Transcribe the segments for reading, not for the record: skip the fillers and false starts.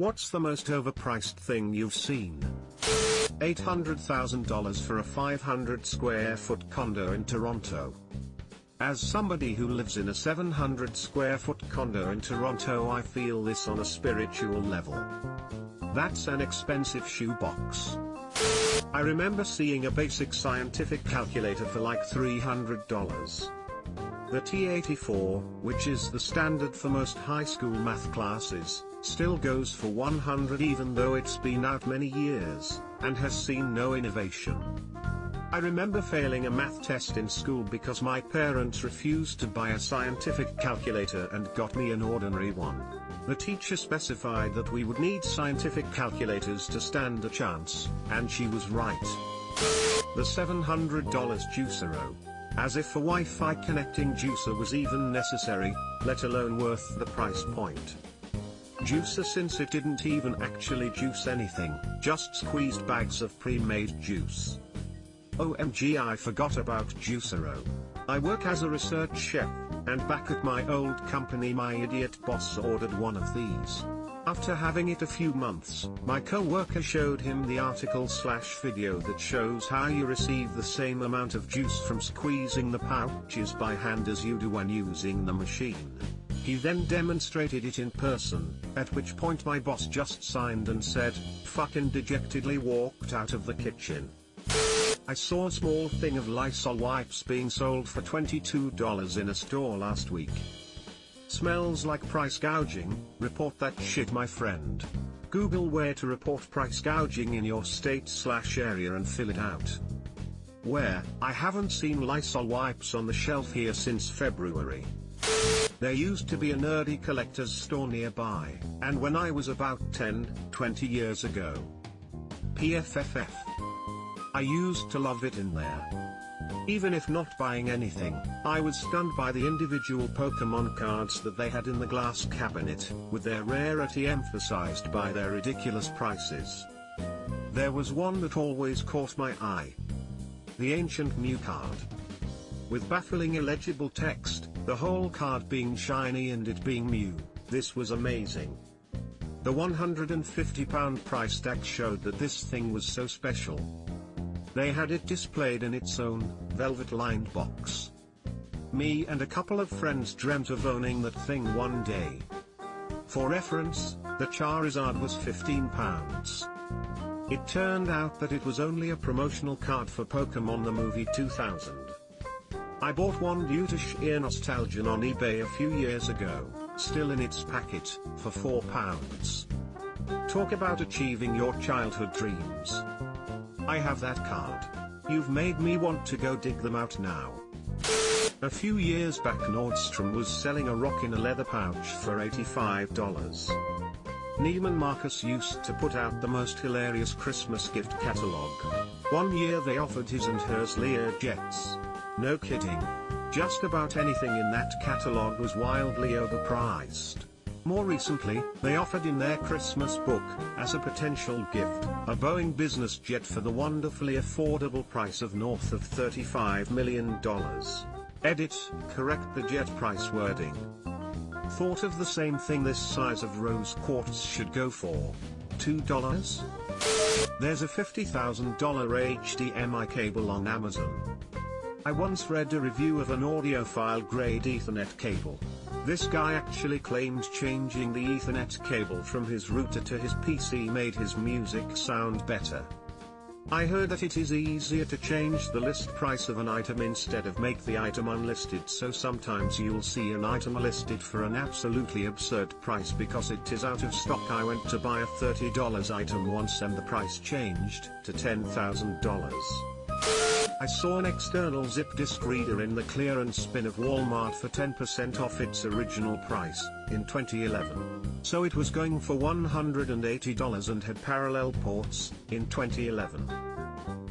What's the most overpriced thing you've seen? $800,000 for a 500 square foot condo in Toronto. As somebody who lives in a 700 square foot condo in Toronto, I feel this on a spiritual level. That's an expensive shoebox. I remember seeing a basic scientific calculator for like $300. The T84, which is the standard for most high school math classes, still goes for $100 even though it's been out many years, and has seen no innovation. I remember failing a math test in school because my parents refused to buy a scientific calculator and got me an ordinary one. The teacher specified that we would need scientific calculators to stand a chance, and she was right. The $700 Juicero. As if a Wi-Fi connecting juicer was even necessary, let alone worth the price point. Juicer, since it didn't even actually juice anything, just squeezed bags of pre-made juice. OMG, I forgot about Juicero. I work as a research chef, and back at my old company my idiot boss ordered one of these. After having it a few months, my co-worker showed him the article/video that shows how you receive the same amount of juice from squeezing the pouches by hand as you do when using the machine. He then demonstrated it in person, at which point my boss just signed and said, "Fuck," and dejectedly walked out of the kitchen. I saw a small thing of Lysol wipes being sold for $22 in a store last week. Smells like price gouging. Report that shit, my friend. Google where to report price gouging in your state/area and fill it out. Where? I haven't seen Lysol wipes on the shelf here since February. There used to be a nerdy collector's store nearby, and when I was about 10-20 years ago. PFFF. I used to love it in there. Even if not buying anything, I was stunned by the individual Pokemon cards that they had in the glass cabinet, with their rarity emphasized by their ridiculous prices. There was one that always caught my eye. The Ancient Mew card. With baffling illegible text, the whole card being shiny and it being Mew, this was amazing. The £150 price tag showed that this thing was so special. They had it displayed in its own, velvet-lined box. Me and a couple of friends dreamt of owning that thing one day. For reference, the Charizard was £15. It turned out that it was only a promotional card for Pokemon the Movie 2000. I bought one due to sheer nostalgia on eBay a few years ago, still in its packet, for £4. Talk about achieving your childhood dreams. I have that card. You've made me want to go dig them out now. A few years back Nordstrom was selling a rock in a leather pouch for $85. Neiman Marcus used to put out the most hilarious Christmas gift catalog. One year they offered his and hers Lear jets. No kidding. Just about anything in that catalog was wildly overpriced. More recently, they offered in their Christmas book, as a potential gift, a Boeing business jet for the wonderfully affordable price of north of $35 million. Edit, correct the jet price wording. Thought of the same thing. This size of rose quartz should go for $2? There's a $50,000 HDMI cable on Amazon. I once read a review of an audiophile grade Ethernet cable. This guy actually claimed changing the Ethernet cable from his router to his PC made his music sound better. I heard that it is easier to change the list price of an item instead of make the item unlisted, so sometimes you'll see an item listed for an absolutely absurd price because it is out of stock. I went to buy a $30 item once and the price changed to $10,000. I saw an external zip disk reader in the clearance bin of Walmart for 10% off its original price, in 2011. So it was going for $180 and had parallel ports, in 2011.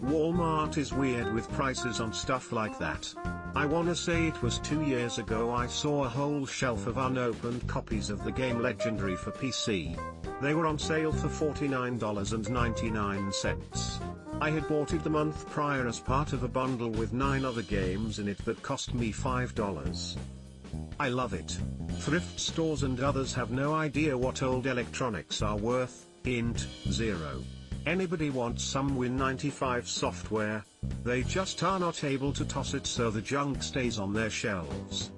Walmart is weird with prices on stuff like that. I wanna say it was 2 years ago I saw a whole shelf of unopened copies of the game Legendary for PC. They were on sale for $49.99. I had bought it the month prior as part of a bundle with 9 other games in it that cost me $5. I love it. Thrift stores and others have no idea what old electronics are worth. Int. 0. Anybody wants some Win95 software? They just are not able to toss it, so the junk stays on their shelves.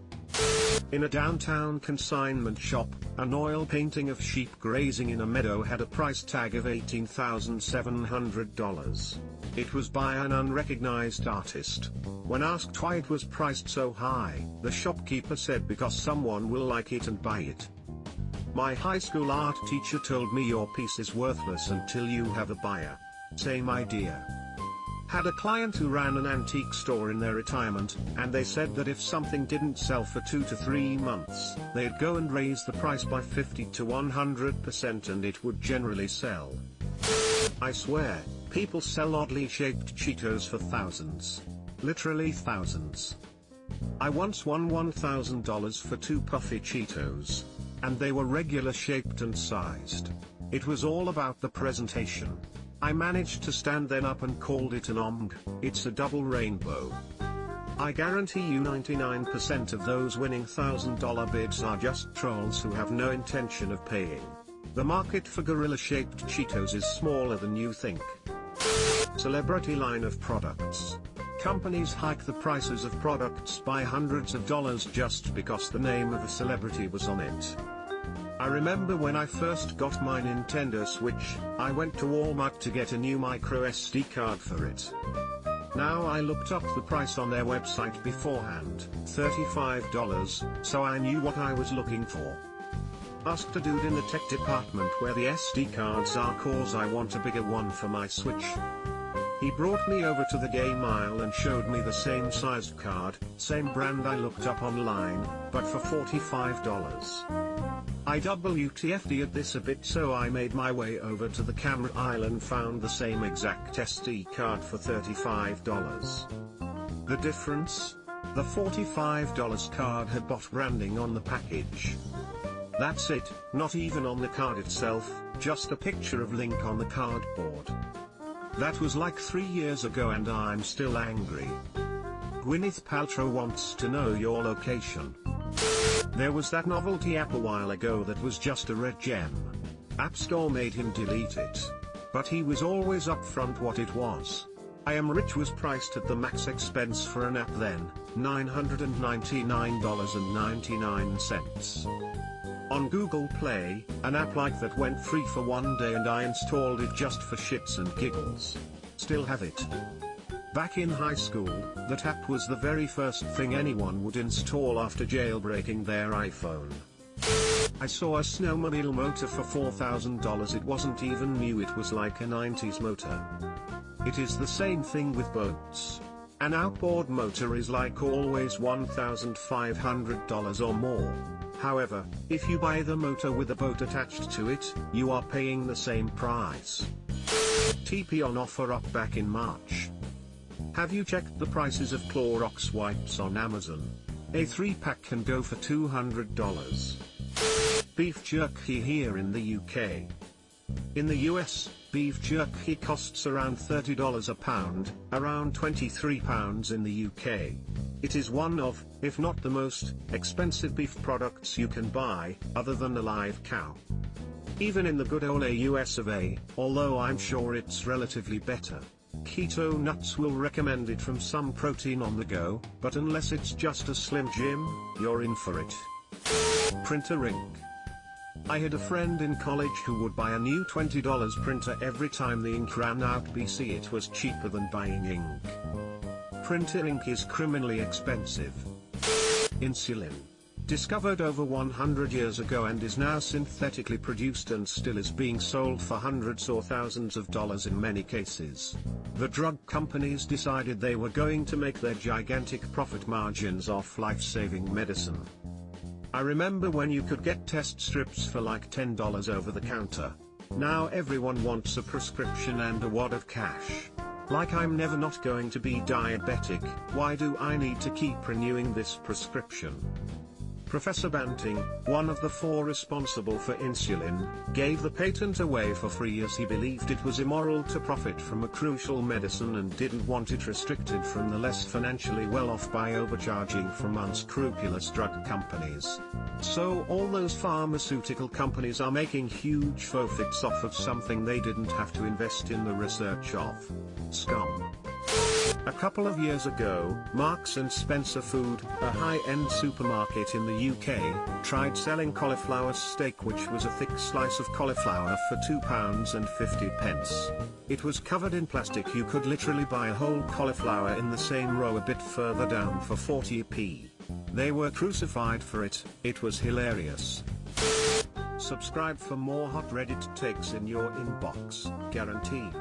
In a downtown consignment shop, an oil painting of sheep grazing in a meadow had a price tag of $18,700. It was by an unrecognized artist. When asked why it was priced so high, the shopkeeper said because someone will like it and buy it. My high school art teacher told me your piece is worthless until you have a buyer. Same idea. Had a client who ran an antique store in their retirement, and they said that if something didn't sell for 2 to 3 months, they'd go and raise the price by 50 to 100% and it would generally sell. I swear, people sell oddly shaped Cheetos for thousands. Literally thousands. I once won $1,000 for 2 puffy Cheetos. And they were regular shaped and sized. It was all about the presentation. I managed to stand them up and called it an omg. It's a double rainbow. I guarantee you 99% of those winning $1,000 bids are just trolls who have no intention of paying. The market for gorilla-shaped Cheetos is smaller than you think. Celebrity line of products. Companies hike the prices of products by hundreds of dollars just because the name of a celebrity was on it. I remember when I first got my Nintendo Switch, I went to Walmart to get a new micro SD card for it. Now I looked up the price on their website beforehand, $35, so I knew what I was looking for. Asked a dude in the tech department where the SD cards are, cause I want a bigger one for my Switch. He brought me over to the game aisle and showed me the same sized card, same brand I looked up online, but for $45. I WTF'd at this a bit, so I made my way over to the camera aisle and found the same exact SD card for $35. The difference? The $45 card had bot branding on the package. That's it, not even on the card itself, just a picture of Link on the cardboard. That was like 3 years ago and I'm still angry. Gwyneth Paltrow wants to know your location. There was that Novelty App a while ago that was just a red gem. App Store made him delete it. But he was always upfront what it was. I Am Rich was priced at the max expense for an app then, $999.99. On Google Play, an app like that went free for 1 day and I installed it just for shits and giggles. Still have it. Back in high school, that app was the very first thing anyone would install after jailbreaking their iPhone. I saw a Snowmobile Motor for $4,000. It wasn't even new, it was like a 90s motor. It is the same thing with boats. An outboard motor is like always $1,500 or more. However, if you buy the motor with a boat attached to it, you are paying the same price. TP on offer up back in March. Have you checked the prices of Clorox wipes on Amazon? A 3-pack can go for $200. Beef jerky here in the UK. In the US, beef jerky costs around $30 a pound, around £23 in the UK. It is one of, if not the most, expensive beef products you can buy, other than a live cow. Even in the good old US of A, although I'm sure it's relatively better. Keto nuts will recommend it from some protein on the go, but unless it's just a Slim Jim, you're in for it. Printer ink. I had a friend in college who would buy a new $20 printer every time the ink ran out. BC it was cheaper than buying ink. Printer ink is criminally expensive. Insulin. Discovered over 100 years ago and is now synthetically produced and still is being sold for hundreds or thousands of dollars in many cases. The drug companies decided they were going to make their gigantic profit margins off life-saving medicine. I remember when you could get test strips for like $10 over the counter. Now everyone wants a prescription and a wad of cash. Like I'm never not going to be diabetic, why do I need to keep renewing this prescription? Professor Banting, one of the 4 responsible for insulin, gave the patent away for free as he believed it was immoral to profit from a crucial medicine and didn't want it restricted from the less financially well-off by overcharging from unscrupulous drug companies. So all those pharmaceutical companies are making huge profits off of something they didn't have to invest in the research of. Scum. A couple of years ago, Marks and Spencer Food, a high-end supermarket in the UK, tried selling cauliflower steak, which was a thick slice of cauliflower, for £2.50. It was covered in plastic. You could literally buy a whole cauliflower in the same row a bit further down for 40p. They were crucified for it. It was hilarious. Subscribe for more hot Reddit takes in your inbox, guaranteed.